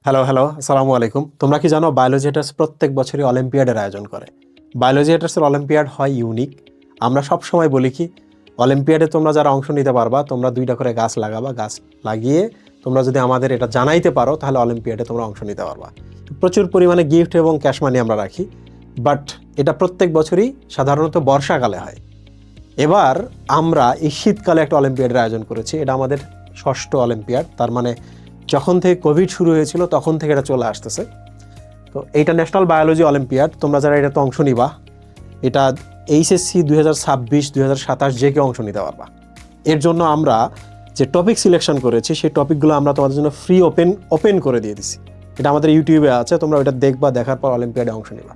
Hello, আসসালামু আলাইকুম। তোমরা কি জানো বায়োলজি হেটার্স প্রত্যেক বছরই অলিম্পিয়াডের আয়োজন করে। বায়োলজি হেটার্সের অলিম্পিয়াড হয় ইউনিক। আমরা সব সময় বলি কি অলিম্পিয়াডে তোমরা যারা অংশ নিতে পারবা তোমরা 2টা করে গাছ লাগাবা, গাছ লাগিয়ে তোমরা যদি আমাদের এটা জানাইতে পারো তাহলে অলিম্পিয়াডে তোমরা অংশ নিতে পারবা। প্রচুর পরিমাণে গিফট এবং ক্যাশ মানি আমরা রাখি, বাট এটা প্রত্যেক বছরই সাধারণত বর্ষাকালে হয়। এবার আমরা এই শীতকালে একটা অলিম্পিয়াডের আয়োজন করেছি। এটা আমাদের 6ষ্ঠ অলিম্পিয়াড, তার মানে যখন থেকে কোভিড শুরু হয়েছিল তখন থেকে এটা চলে আসতেছে। তো এইটা ন্যাশনাল বায়োলজি অলিম্পিয়াড। তোমরা যারা এটাতে অংশ নিবা, এটা এইচএসসি 2026, 2027 যে কেউ অংশ নিতে পারবা। এর জন্য আমরা যে টপিক সিলেকশন করেছি সেই টপিকগুলো আমরা তোমাদের জন্য ফ্রি ওপেন করে দিয়ে দিছি। এটা আমাদের ইউটিউবে আছে, তোমরা ওইটা দেখবা, দেখার পর অলিম্পিয়াডে অংশ নিবা।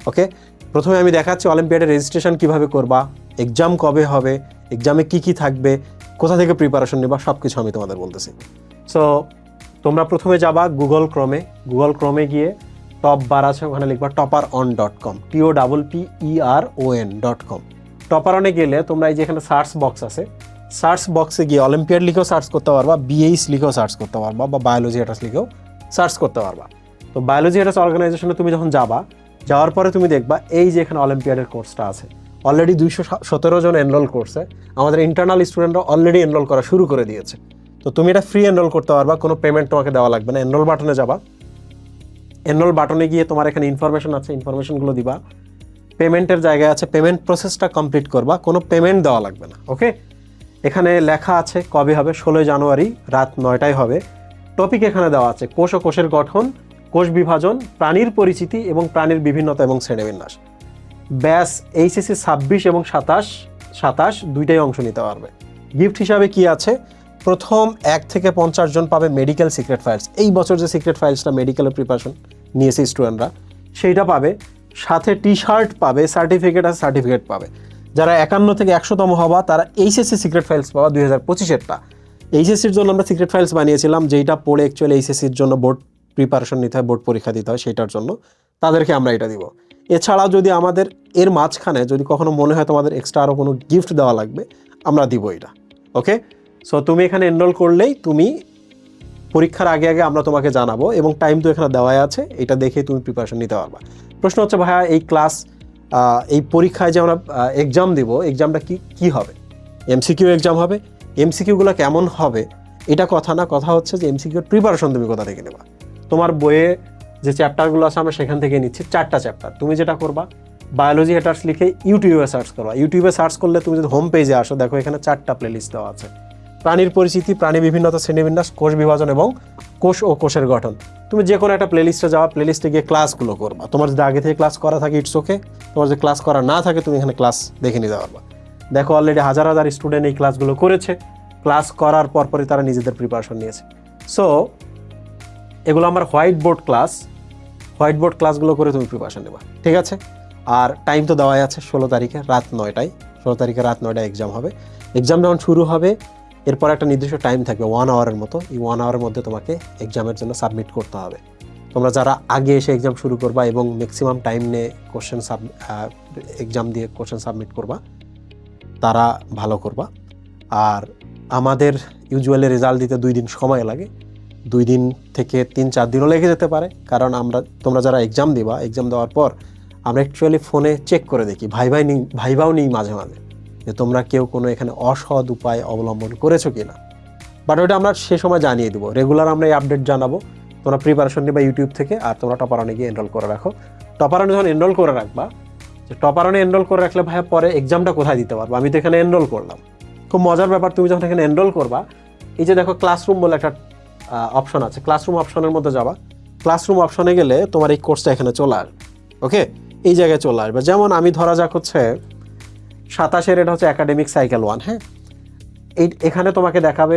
ওকে, প্রথমে আমি দেখাচ্ছি অলিম্পিয়াডের রেজিস্ট্রেশন কিভাবে করবা, এক্সাম কবে হবে, এক্সামে কি কি থাকবে, কোথা থেকে প্রিপারেশন নেবা, সব কিছু আমি তোমাদের বলতেছি। সো তোমরা প্রথমে যাবা গুগল ক্রোমে গিয়ে টপ বার আছে, ওখানে লিখবা toparon.com, TOPPERON.com। টপারনে গেলে তোমরা এই যে এখানে সার্চ বক্স আছে, সার্চ বক্সে গিয়ে অলিম্পিয়াড লিখেও সার্চ করতে পারবা, বিএইচ লিখেও সার্চ করতে পারবা, বা বায়োলজি হেটার্স লিখেও সার্চ করতে পারবা। তো বায়োলজি হেটার্স অর্গানাইজেশনে তুমি যখন যাওয়ার পরে তুমি দেখবা এই যে এখানে অলিম্পিয়াডের কোর্সটা আছে। অলরেডি 217 জন এনরোল করছে। আমাদের ইন্টারনাল স্টুডেন্টরা অলরেডি এনরোল করা শুরু করে দিয়েছে। তো তুমি এটা ফ্রি এনরোল করতে পারবা, কোনো পেমেন্ট তোমাকে দেওয়া লাগবে না। এনরোল বাটনে যাবা, এনরোল বাটনে গিয়ে তোমার এখানে ইনফরমেশন আছে, ইনফরমেশনগুলো দিবা। পেমেন্টের জায়গায় আছে, পেমেন্ট প্রসেসটা কমপ্লিট করবা, কোনো পেমেন্ট দেওয়া লাগবে না। ওকে, এখানে লেখা আছে কবে হবে, 16 জানুয়ারি রাত 9টায় হবে। টপিক এখানে দেওয়া আছে কোষ ও কোষের গঠন, কোষ বিভাজন, প্রাণীর পরিচিতি এবং প্রাণীর বিভিন্নতা এবং শ্রেণীবিন্যাস। ব্যাস এইচএসসি 26 এবং 27 দুইটাই অংশ নিতে পারবে। গিফট হিসাবে কি আছে, প্রথম 1 থেকে 50 জন পাবে মেডিকেল সিক্রেট ফাইলস। এই বছর যে সিক্রেট ফাইলসটা মেডিকেলের প্রিপারেশন নিয়েছে স্টুডেন্টরা, সেইটা পাবে। সাথে টি শার্ট পাবে, সার্টিফিকেট পাবে। যারা 51 থেকে 100তম হবা তারা এইচএসসি সিক্রেট ফাইলস পাবা 2025-এরটা। এইচএসসির জন্য আমরা সিক্রেট ফাইলস বানিয়েছিলাম, যেইটা পড়ে অ্যাকচুয়ালি এইচএসসির জন্য বোর্ড প্রিপারেশন নিতে হয়, বোর্ড পরীক্ষা দিতে হয়, সেইটার জন্য তাদেরকে আমরা এটা দিব। এছাড়া যদি আমাদের এর মাঝখানে যদি কখনো মনে হয় তোমাদের এক্সট্রা আরও কোনো গিফট দেওয়া লাগবে, আমরা দিব এটা। ওকে, সো তুমি এখানে এনরোল করলেই তুমি পরীক্ষার আগে আমরা তোমাকে জানাবো, এবং টাইম তো এখানে দেওয়াই আছে, এটা দেখে তুমি প্রিপারেশন নিতে পারবা। প্রশ্ন হচ্ছে ভাইয়া এই পরীক্ষায় যে আমরা এক্সাম দিব, এক্সামটা কি হবে? এমসিকিউ এক্সাম হবে। এমসিকিউগুলো কেমন হবে এটা কথা না, কথা হচ্ছে যে এমসিকিউর প্রিপারেশন তুমি কোথা থেকে নেবা। তোমার বইয়ে যে চ্যাপ্টারগুলো আছে আমরা সেখান থেকে নিচ্ছি, 4টা চ্যাপ্টার। তুমি যেটা করবা, বায়োলজি হেটার্স লিখে ইউটিউবে সার্চ করবা। ইউটিউবে সার্চ করলে তুমি যদি হোম পেজে আসো, দেখো এখানে 4টা প্লেলিস্ট দেওয়া আছে। প্রাণীর পরিচিতি, প্রাণী বিভিন্নতা, শ্রেণীবিন্যাস, কোষ বিভাজন এবং কোষ ও কোষের গঠন। তুমি যে কোনো একটা প্লেলিস্টে যাওয়া, প্লেলিস্টে গিয়ে ক্লাসগুলো করবা। তোমার যদি আগে থেকে ক্লাস করা থাকে ইটস ওকে, তোমার যদি ক্লাস করা না থাকে তুমি এখানে ক্লাস দেখে নিতে পারবা। দেখো অলরেডি হাজার স্টুডেন্ট এই ক্লাসগুলো করেছে। ক্লাস করার পরপরই তারা নিজেদের প্রিপারেশন নিয়েছে। সো এগুলো আমার হোয়াইট বোর্ড ক্লাসগুলো করে তুমি প্রিপারেশন নেবা, ঠিক আছে? আর টাইম তো দেওয়াই আছে, 16 তারিখে রাত 9টায়। 16 তারিখে রাত 9টায় এক্সাম হবে। এক্সাম যখন শুরু হবে এরপর একটা নির্দিষ্ট টাইম থাকবে 1 আওয়ারের মতো। এই 1 আওয়ারের মধ্যে তোমাকে এক্সামের জন্য সাবমিট করতে হবে। তোমরা যারা আগে এসে এক্সাম শুরু করবা এবং ম্যাক্সিমাম টাইম নিয়ে এক্সাম দিয়ে কোশ্চেন সাবমিট করবা, তারা ভালো করবা। আর আমাদের ইউজুয়ালি রেজাল্ট দিতে 2 দিন সময় লাগে, 2 দিন থেকে 3-4 দিনও লেগে যেতে পারে। কারণ তোমরা যারা এক্সাম দিবা, এক্সাম দেওয়ার পর আমরা অ্যাকচুয়ালি ফোনে চেক করে দেখি, ভাইবাও নিই মাঝে মাঝে, যে তোমরা কেউ কোনো এখানে অসৎ উপায় অবলম্বন করেছো কি না। বাট ওইটা আমরা সে সময় জানিয়ে দেবো। রেগুলার আমরা এই আপডেট জানাবো। তোমরা প্রিপারেশন নিবা ইউটিউব থেকে, আর তোমরা টপারনে গিয়ে এনরোল করে রাখো। টপারনে যখন এনরোল করে রাখবা, যে টপারনে এনরোল করে রাখলে ভাইয়া পরে এক্সামটা কোথায় দিতে পারবো? আমি তো এখানে এনরোল করলাম। খুব মজার ব্যাপার, তুমি যখন এখানে এনরোল করবা, এই যে দেখো ক্লাসরুম বলে একটা অপশন আছে, ক্লাসরুম অপশনের মধ্যে যাবা। ক্লাসরুম অপশনে গেলে তোমার এই কোর্সটা এখানে চলে আসবে। ওকে, এই জায়গায় চলে আসবে। যেমন আমি ধরা যাক হচ্ছে 27-এর, এটা হচ্ছে একাডেমিক সাইকেল 1। হ্যাঁ, এখানে তোমাকে দেখাবে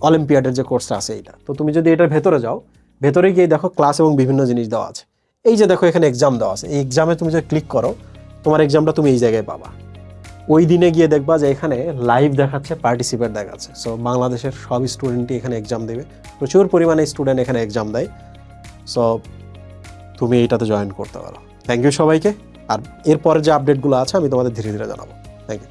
অলিম্পিয়াডের যে কোর্সটা আছে এইটা। তো তুমি যদি এটার ভেতরে যাও, ভেতরে গিয়ে দেখো ক্লাস এবং বিভিন্ন জিনিস দেওয়া আছে। এই যে দেখো এখানে এক্সাম দেওয়া আছে, এই এক্সামে তুমি যদি ক্লিক করো, তোমার এক্সামটা তুমি এই জায়গায় পাবা। ওই দিনে গিয়ে দেখবা যে এখানে লাইভ দেখাচ্ছে, পার্টিসিপেট দেখাচ্ছে। সো বাংলাদেশের সব স্টুডেন্টই এখানে এক্সাম দেবে, প্রচুর পরিমাণে স্টুডেন্ট এখানে এক্সাম দেয়। সো তুমি এইটাতে জয়েন করতে পারো। থ্যাংক ইউ সবাইকে। আর এরপরে যে আপডেটগুলো আছে আমি তোমাদের ধীরে ধীরে জানাবো। Thank you.